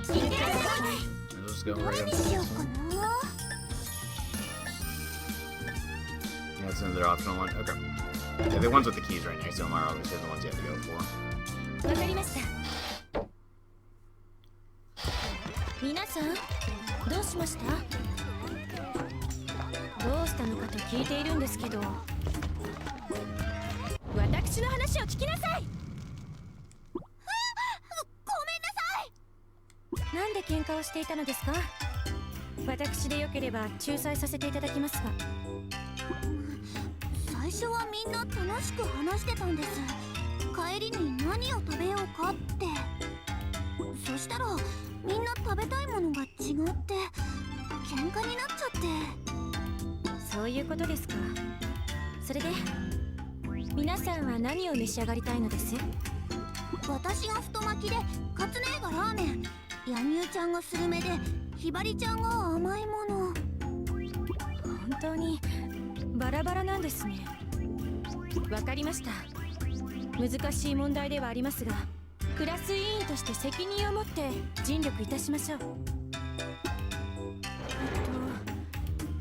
I'll just go right up to this one. Yeah, it's another optional one. Okay. Yeah, the ones with the keys right next to them are obviously the ones you have to go for. わかりました。皆さん、どうしました？どうしたのかと聞いているんですけど、私の話を聞きなさい。ごめんなさい。なんで喧嘩をしていたのですか？私でよければ仲裁させていただきますが。最初はみんな楽しく話してたんです。帰りに何を食べようかって。そしたらみんな食べたいものが違って喧嘩になっちゃって。そういうことですか。それで皆さんは何を召し上がりたいのです？私が太巻きでカツネがラーメン、ヤミューちゃんがスルメでひばりちゃんが甘いもの。本当にバラバラなんですね。わかりました。難しい問題ではありますが、クラス委員として責任を持って尽力いたしましょう。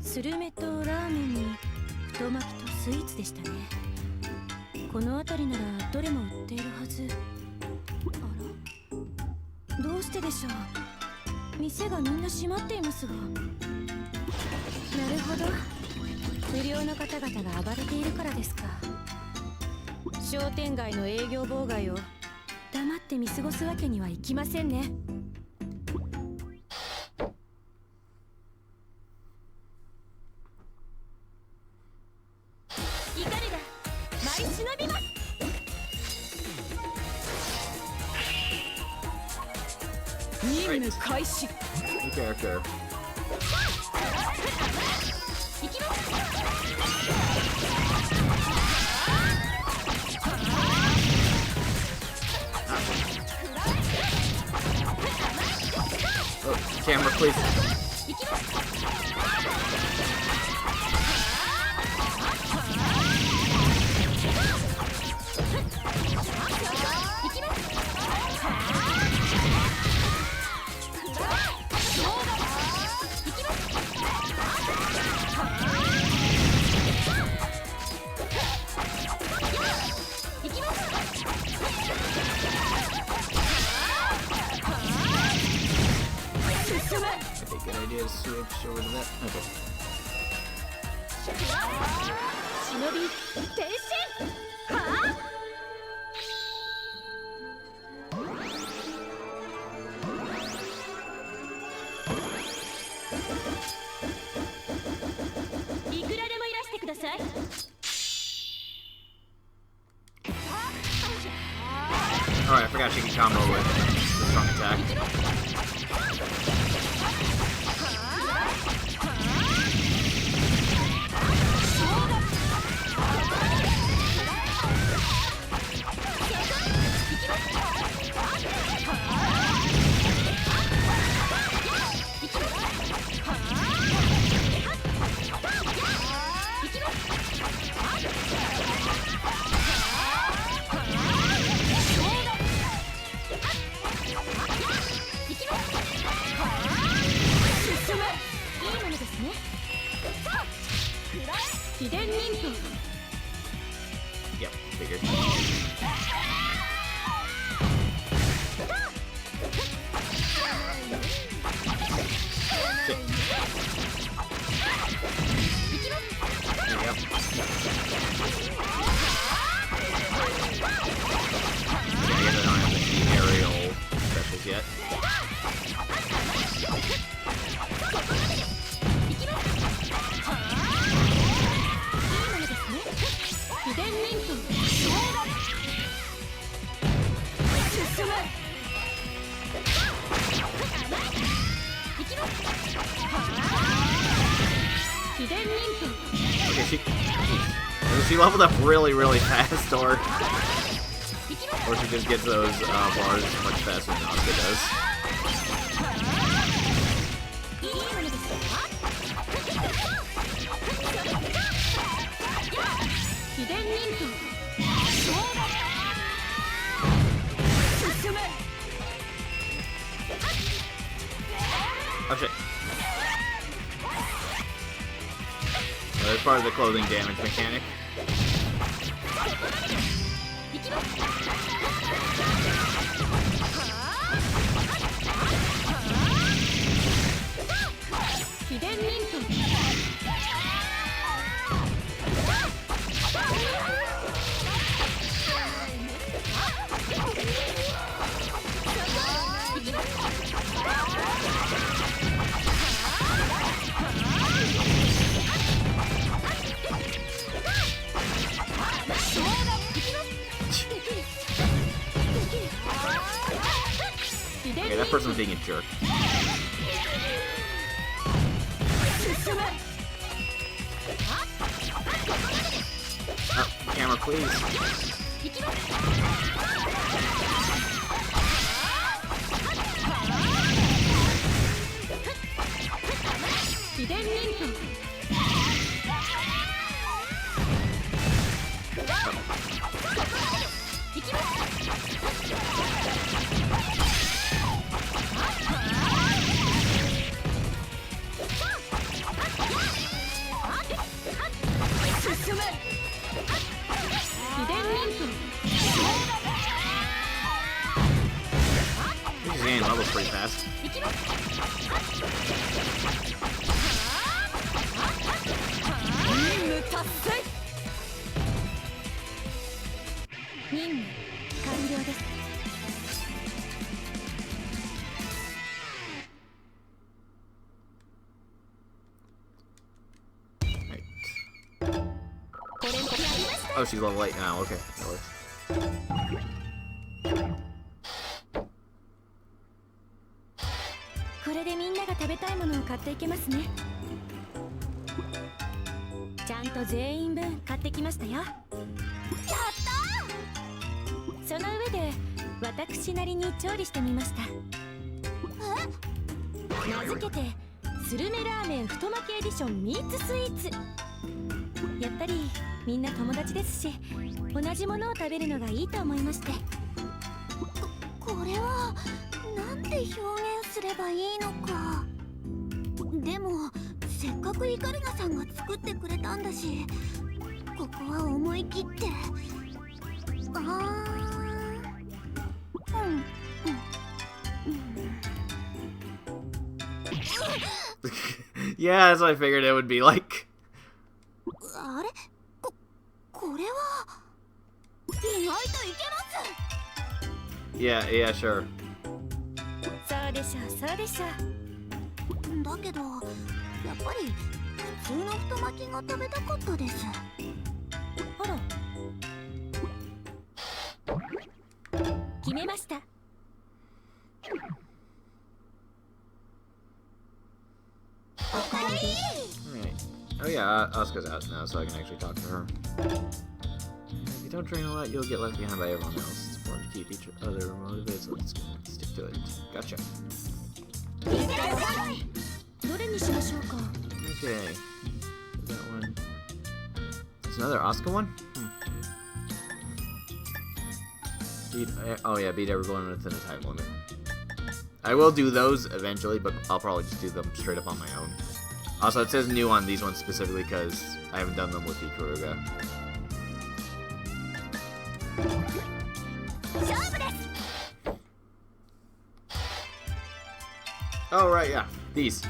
スルメとラーメンに太巻きとスイーツでしたね。この辺りならどれも売っているはず。あら、どうしてでしょう。店がみんな閉まっていますが。なるほど、不良の方々が暴れているからですか。商店街の営業妨害を黙って見過ごすわけにはいきませんね。イカルダ、舞い忍びます。任務開始。Okay, okay. 行きます。Oh, camera, please. Good idea to switch over to that. Okay. 忍び転身。はあ。いくらでもいらしてください。Alright, I forgot you can combo with the strong attack. Yep, figured. Yep. I don't have the aerial specials yet. Okay, she leveled up really, really fast, or she just gets those bars much faster than Asuka does. Oh shit. Oh, that's part of the clothing damage mechanic. Okay, that person's being a jerk. Oh, camera, please. He's gaining levels pretty fast. Oh, she's level 8 now. Okay, that works. これでみんなが食べたいものを買っていけますね。ちゃんと全員分買ってきましたよ。やったー！その上で私なりに調理してみました。名付けてスルメラーメン太巻きエディションミーツスイーツ。やっぱりみんな友達ですし、同じものを食べるのがいいと思いまして。これはなんて表現すればいいのか。でもせっかくイカルナさんが作ってくれたんだし、ここは思い切って。Yeah, that's what I figured it would be like. あれ？これは意外といけます。 Yeah, yeah, sure. そうでしょう、そうでしょう。だけどやっぱり普通の太巻きが食べたかったです。あら。決めました。Alright. Oh yeah, Asuka's out now, so I can actually talk to her. If you don't train a lot, you'll get left behind by everyone else. It's important to keep each other motivated, so let's stick to it. Gotcha. どれにしましょうか。 Okay. That one. There's another Asuka one? Oh yeah, beat everyone within a time limit. I will do those eventually, but I'll probably just do them straight up on my own. Also, it says new on these ones specifically because I haven't done them with Ikuruga. Oh right, yeah, these.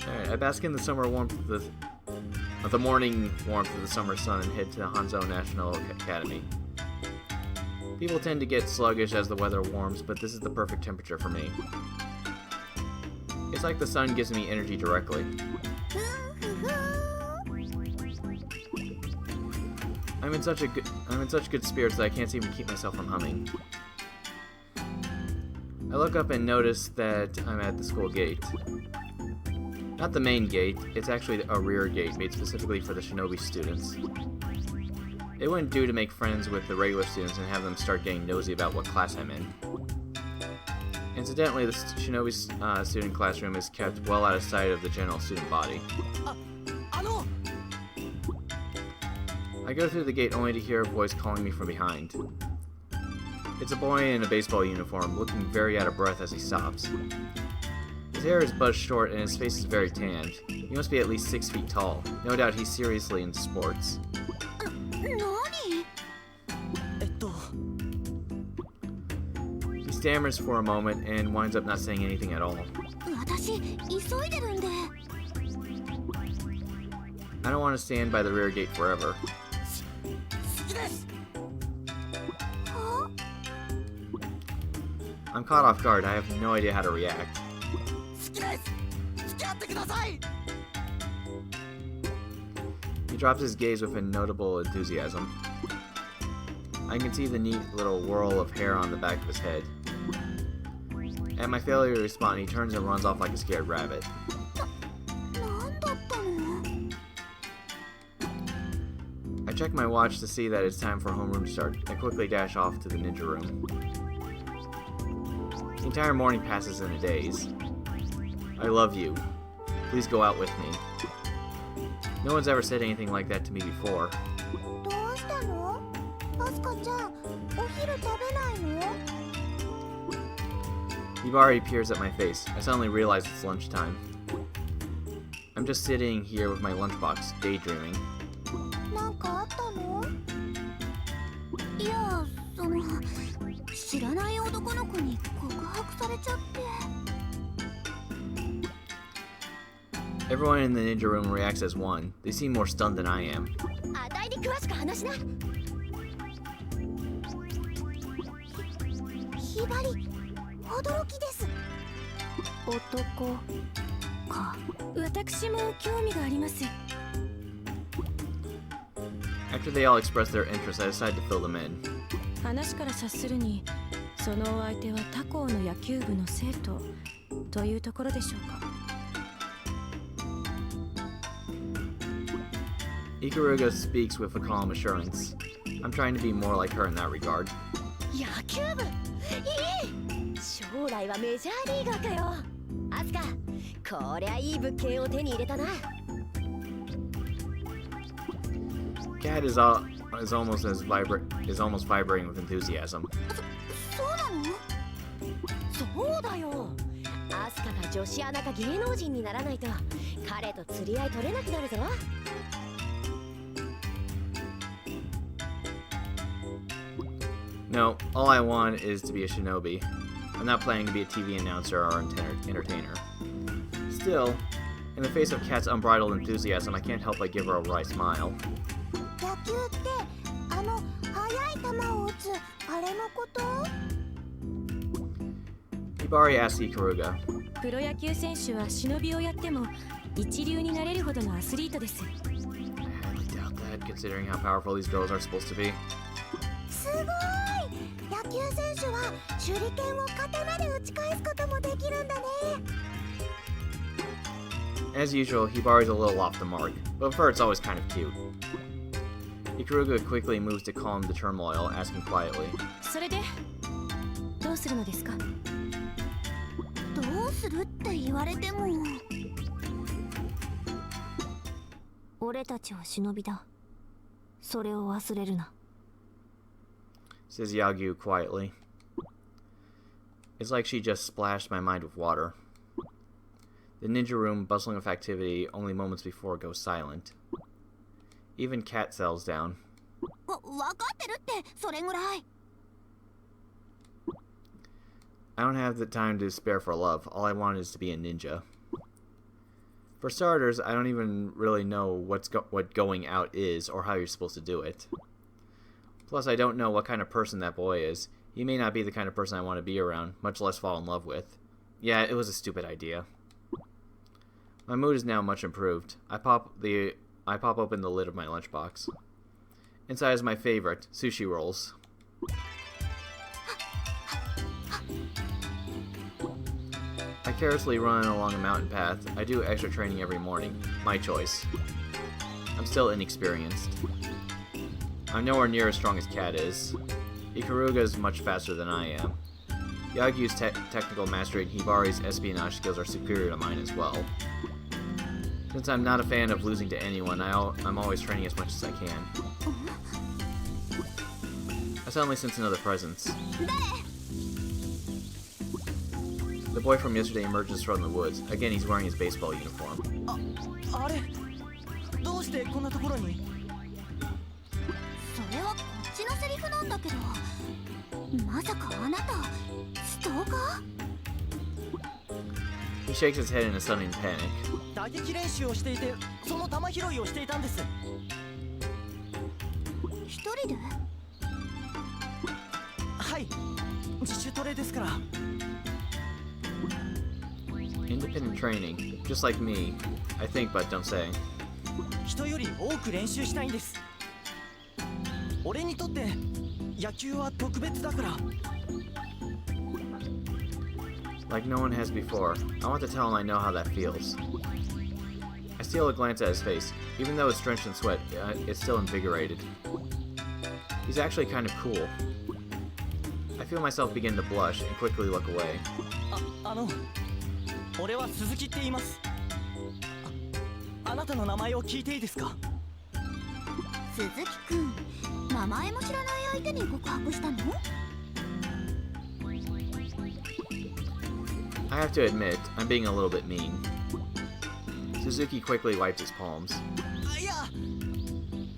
Alright, I bask in the summer warmth of the morning warmth of the summer sun and head to Hanzo National Academy. People tend to get sluggish as the weather warms, but this is the perfect temperature for me. It's like the sun gives me energy directly. I'm in such good spirits that I can't even keep myself from humming. I look up and notice that I'm at the school gate. Not the main gate, it's actually a rear gate made specifically for the shinobi students. It wouldn't do to make friends with the regular students and have them start getting nosy about what class I'm in. Incidentally, the shinobi student classroom is kept well out of sight of the general student body. I go through the gate only to hear a voice calling me from behind. It's a boy in a baseball uniform, looking very out of breath as he stops. His hair is buzzed short and his face is very tanned. He must be at least 6 feet tall. No doubt he's seriously into sports. He stammers for a moment and winds up not saying anything at all. I don't want to stand by the rear gate forever. I'm caught off guard. I have no idea how to react. He drops his gaze with a notable enthusiasm. I can see the neat little whirl of hair on the back of his head. At my failure to respond, he turns and runs off like a scared rabbit. I check my watch to see that it's time for homeroom to start. I quickly dash off to the ninja room. The entire morning passes in a daze. I love you. Please go out with me. No one's ever said anything like that to me before. Hibari peers at my face. I suddenly realize it's lunchtime. I'm just sitting here with my lunchbox, daydreaming. Everyone in the ninja room reacts as one. They seem more stunned than I am. After they all express their interest, I decide to fill them in. 話から察するに、そのお相手は他校の野球部の生徒というところでしょうか。Ikaruga speaks with a calm assurance. I'm trying to be more like her in that regard. 野球部いい将来はメジャーリーガーかよアスカこりゃいい物件を手に入れたな Cat is almost vibrating with enthusiasm. そうなのそうだよアスカが女子アナか芸能人にならないと彼と釣り合い取れなくなるぞ No, all I want is to be a shinobi. I'm not planning to be a TV announcer or entertainer. Still, in the face of Kat's unbridled enthusiasm, I can't help but give her a wry smile. 野球ってあの速い球を打つあれのこと Hibari asks Ikaruga. プロ野球選手は忍びをやっても一流になれるほどのアスリートです I highly doubt that, considering how powerful these girls are supposed to be. すごい野球選手は手裏剣を刀で打ち返すこともできるんだね As usual, Hibari's a little off the mark, but for her it's always kind of cute. Ikaruga quickly moves to calm the turmoil, asking quietly. それでどうするのですかどうするって言われても俺たちは忍びだそれを忘れるな Says Yagyu quietly. It's like she just splashed my mind with water. The ninja room, bustling with activity, only moments before goes silent. Even Kat settles down. わかってるってそれぐらい I don't have the time to spare for love. All I want is to be a ninja. For starters, I don't even really know what going out is or how you're supposed to do it. Plus, I don't know what kind of person that boy is. He may not be the kind of person I want to be around, much less fall in love with. Yeah, it was a stupid idea. My mood is now much improved. I pop open the lid of my lunchbox. Inside is my favorite, sushi rolls. I carelessly run along a mountain path. I do extra training every morning. My choice. I'm still inexperienced. I'm nowhere near as strong as Kat is. Ikaruga is much faster than I am. Yagyu's technical mastery and Hibari's espionage skills are superior to mine as well. Since I'm not a fan of losing to anyone, I'm always training as much as I can. I suddenly sense another presence. 誰？ The boy from yesterday emerges from the woods. Again, he's wearing his baseball uniform. あれどうしてこんなところに？それはこっちのセリフなんだけど、まさかあなたストーカー？ He shakes his head in a sudden panic. 打撃練習をしていて、その球拾いをしていたんです。一人で？はい、自主トレですから。Independent training, just like me. I think, but don't say. 人より多く練習したいんです。俺にとって野球は特別だから。 Like no one has before. I want to tell him I know how that feels. I steal a glance at his face. Even though it's drenched in sweat, it's still invigorated. He's actually kind of cool. I feel myself begin to blush and quickly look away. 俺は鈴木って言います。あなたの名前を聞いていいですか？鈴木くん、名前も知らない相手に告白したの？ I have to admit, I'm being a little bit mean. Suzuki quickly wiped his palms. いや、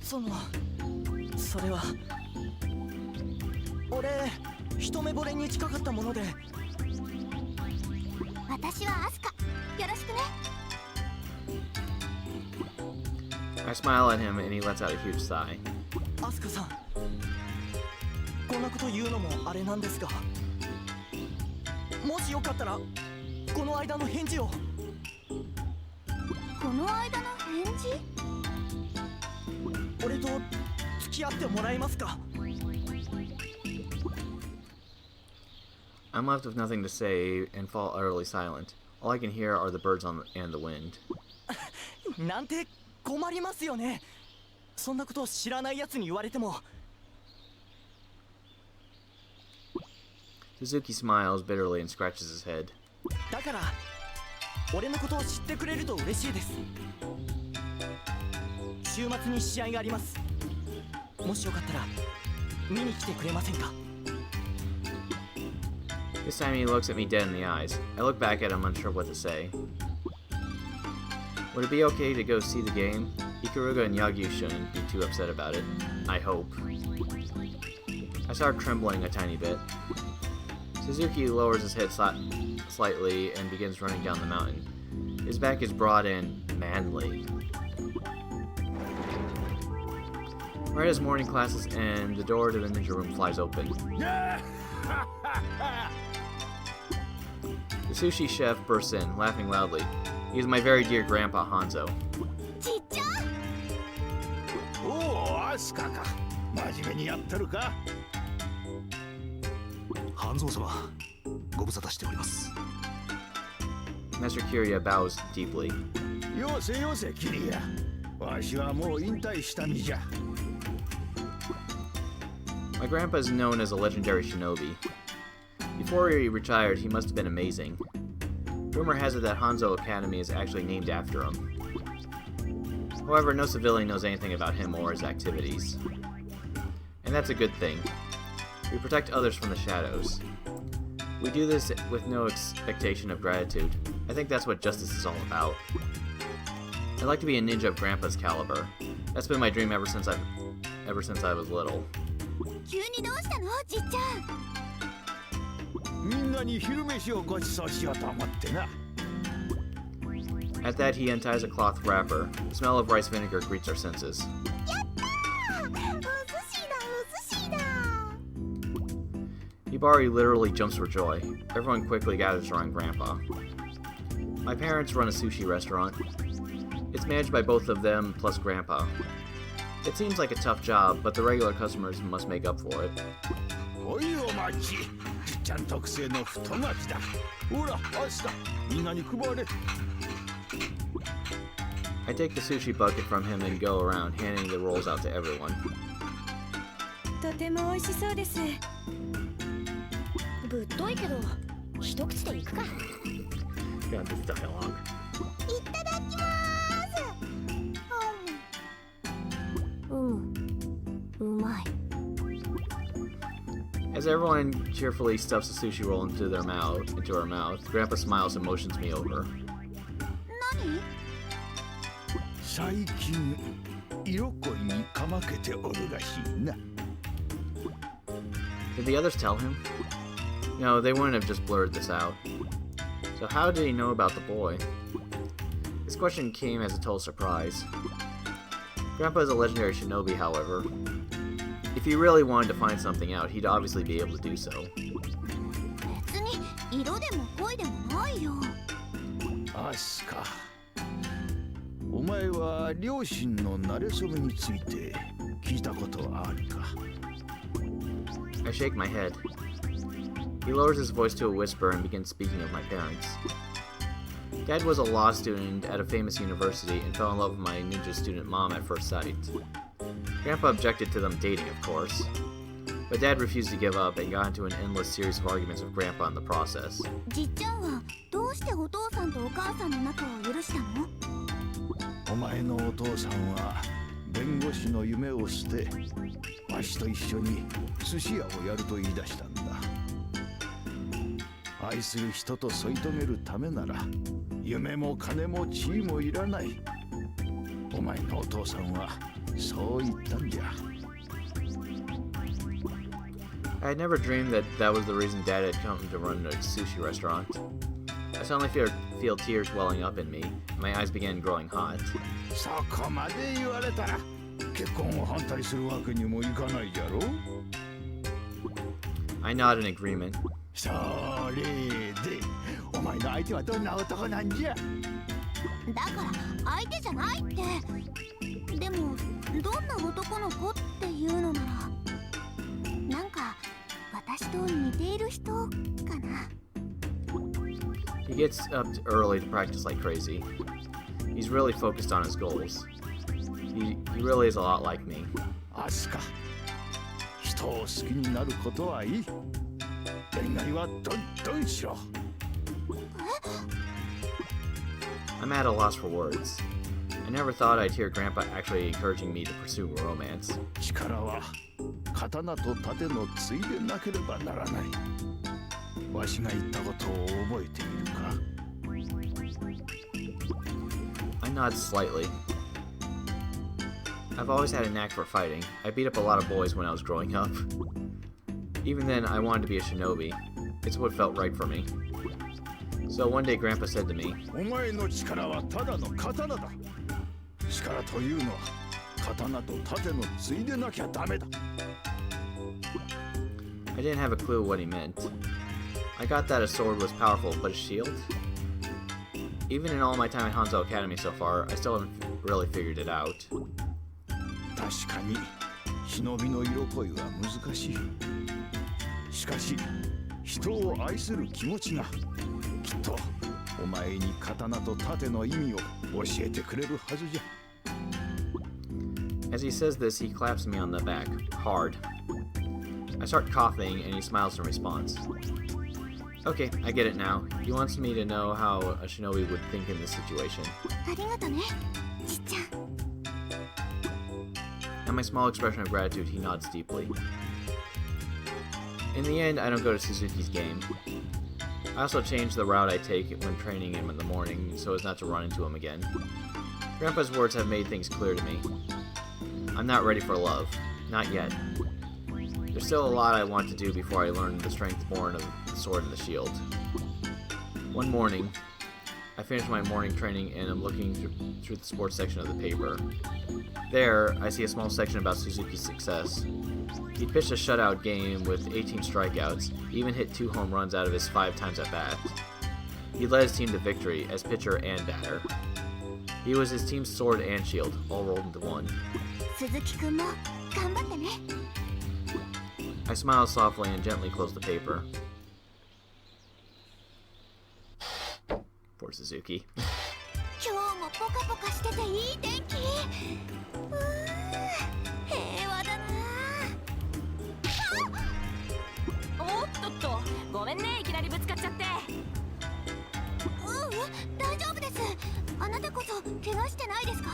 それは俺一目惚れに近かったもので。私はアスカ。よろしくね。 I smile at him and he lets out a huge sigh. アスカさん、こんなこと言うのもあれなんですが、もしよかったらこの間の返事を。この間の返事？俺と付き合ってもらえますか？ I'm left with nothing to say and fall utterly silent. All I can hear are the birds and the wind. なんて困りますよね。そんなことを知らないやつに言われても。 Suzuki smiles bitterly and scratches his head. だから俺のことを知ってくれると嬉しいです。週末に試合があります。もしよかったら見に来てくれませんか？ This time he looks at me dead in the eyes. I look back at him unsure what to say. Would it be okay to go see the game? Ikaruga and Yagyu shouldn't be too upset about it. I hope. I start trembling a tiny bit. Suzuki lowers his head slightly and begins running down the mountain. His back is broad and manly. Right as morning classes end, the door to the ninja room flies open. The sushi chef bursts in, laughing loudly. He is my very dear grandpa Hanzo. ちっちゃ。おお、アスカか。真面目にやってるか。半蔵様、ご無沙汰しております。 Master Kirya bows deeply. よせよせ、キリヤ。わしはもう引退した身じゃ。My grandpa is known as a legendary shinobi. Before he retired, he must have been amazing. Rumor has it that Hanzo Academy is actually named after him. However, no civilian knows anything about him or his activities. And that's a good thing. We protect others from the shadows. We do this with no expectation of gratitude. I think that's what justice is all about. I'd like to be a ninja of Grandpa's caliber. That's been my dream ever since I was little. 急にどうしたの、じっちゃん。みんなに昼飯をご馳走しようと思ってな。At that, he unties a cloth wrapper. The smell of rice vinegar greets our senses. やったー！お寿司だ、お寿司だ。 Hibari literally jumps for joy. Everyone quickly gathers around Grandpa. My parents run a sushi restaurant. It's managed by both of them plus Grandpa. It seems like a tough job, but the regular customers must make up for it. おいお待ち。じっちゃん特製の太巻きだ。ほら、アスカ、みんなに配れ。I take the sushi bucket from him and go around, handing the rolls out to everyone. とても美味しそうです。ぶっといけど、一口でいくか。God, this dialogue. いただきまーす。うまい。As everyone cheerfully stuffs a sushi roll into her mouth, Grandpa smiles and motions me over. 何？最近色恋にかまけておるらしいな。 Did the others tell him? No, they wouldn't have just blurred this out. So how did he know about the boy? This question came as a total surprise. Grandpa is a legendary shinobi, however. If he really wanted to find something out, he'd obviously be able to do so. 別に色でも恋でもないよ。アスカ、お前は両親の馴れ初めについて聞いたことはあるか？ I shake my head. He lowers his voice to a whisper and begins speaking of my parents. Dad was a law student at a famous university and fell in love with my ninja student mom at first sight. Grandpa objected to them dating, of course. But Dad refused to give up and got into an endless series of arguments with Grandpa in the process. じっちゃんはどうしてお父さんとお母さんの仲を許したの？お前のお父さんは弁護士の夢を捨て、わしと一緒に寿司屋をやると言い出したんだ。愛する人と添い遂げるためなら夢も金も地位もいらない。お前のお父さんはそう言ったんじゃ。 I had never dreamed that that was the reason Dad had come to run a sushi restaurant. I suddenly feel tears welling up in me, and my eyes began growing hot. そこまで言われたら結婚を反対するわけにもいかないじゃろ。 I nod in agreement. それでお前の相手はどんな男なんじゃ。だから相手じゃないって。でもどんな男の子っていうのならなんか私と似ている人かな。 He gets up early to practice like crazy. He's really focused on his goals. He really is a lot like me. アスカ、人を好きになることはいい。恋愛はどんどんしろ。I'm at a loss for words. I never thought I'd hear Grandpa actually encouraging me to pursue romance. 力は刀と盾のついでなければならない。わしが言ったことを覚えているか？ I nod slightly. I've always had a knack for fighting. I beat up a lot of boys when I was growing up. Even then, I wanted to be a shinobi. It's what felt right for me. So one day Grandpa said to me, お前の力はただの刀だ。力というのは刀と盾のついでなきゃダメだ。 I didn't have a clue what he meant. I got that a sword was powerful, but a shield? Even in all my time at Hanzo Academy so far, I still haven't really figured it out. 確かに忍びの色恋は難しい。しかし人を愛する気持ちがきっとお前に刀と盾の意味を教えてくれるはずじゃ。 As he says this, he claps me on the back, hard. I start coughing, and he smiles in response. Okay, I get it now. He wants me to know how a shinobi would think in this situation. ありがとね、じっちゃん。 At my small expression of gratitude, he nods deeply. In the end, I don't go to Suzuki's game. I also change the route I take when training him in the morning so as not to run into him again. Grandpa's words have made things clear to me. I'm not ready for love. Not yet. There's still a lot I want to do before I learn the strength born of the sword and the shield. One morning, I finish my morning training and I'm looking through the sports section of the paper. There, I see a small section about Suzuki's success. He pitched a shutout game with 18 strikeouts, he even hit 2 home runs out of his 5 times at bat. He led his team to victory as pitcher and batter. He was his team's sword and shield, all rolled into one. 鈴木くんも頑張ってね。 I smile softly and gently close the paper. Poor Suzuki. 今日もポカポカしてていい天気。平和だな。おっとっと、ごめんね、いきなりぶつかっちゃって。大丈夫です。あなたこそ怪我してないですか？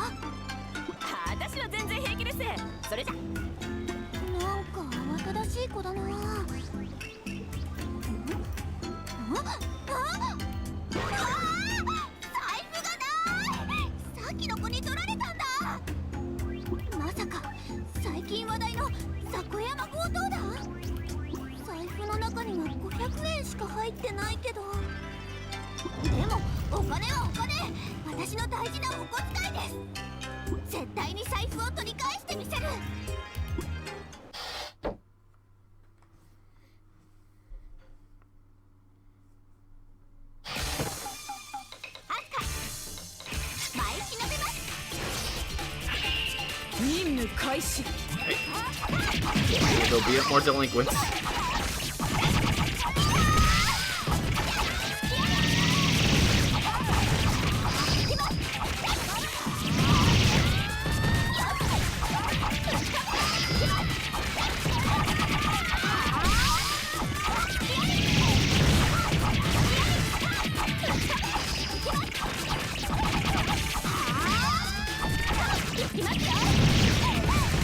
私は全然平気です。それじゃ。なんかか慌ただしい子だな。財布がない。さっきの子に取られたんだ。まさか最近話題の里山強盗だ。財布の中には500円しか入ってないけど。でもお金はお金。私の大事なお小遣いです。絶対に財布を取り返してみせる。任務開始。 There'll be more delinquents.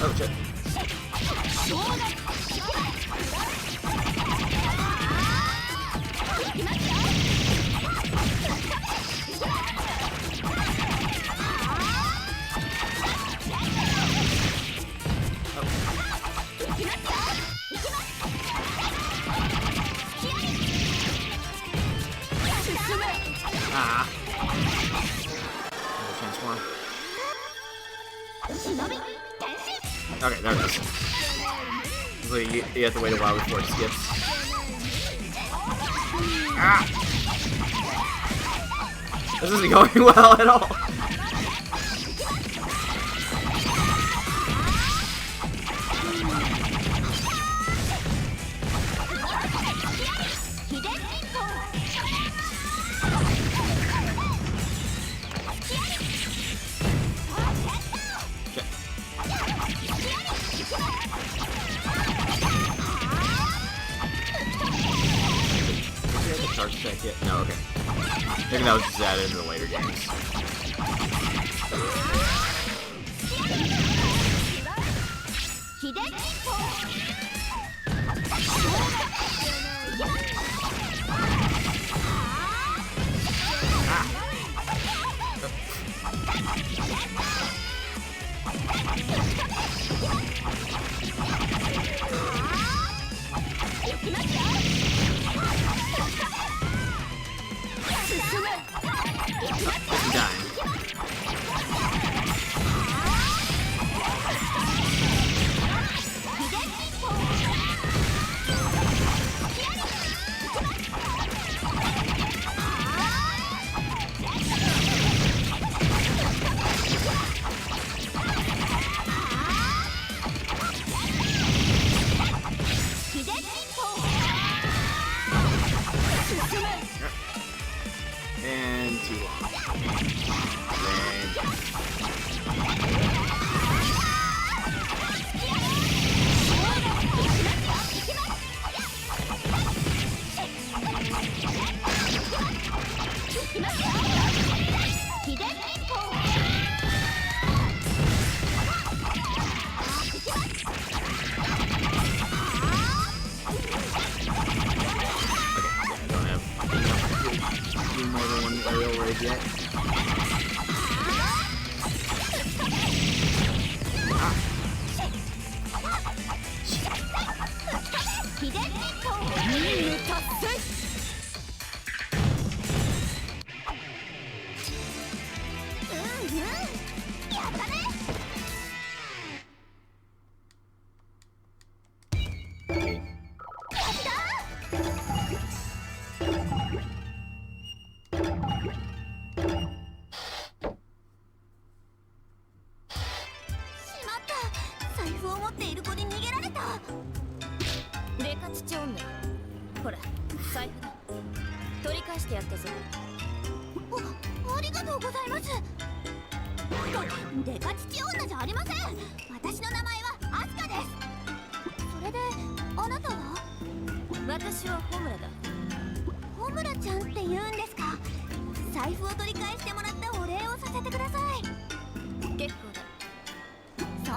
Oh shit. Ah. Transform. Okay, there it goes. So you have to wait a while before it skips. Ah! This isn't going well at all. Check it. No, okay. I think that was just added in the later games. And too long. Yet.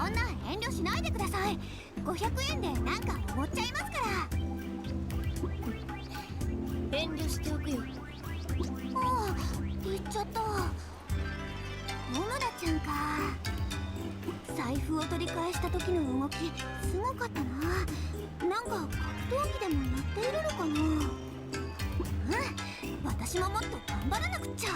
んな遠慮しないでください。500円でなんかおごっちゃいますから。遠慮しておくよ。ああ、言っちゃった。小村ちゃんか。財布を取り返した時の動きすごかったな。なんか格闘技でもやっているのかな。うん、私ももっと頑張らなくっちゃ。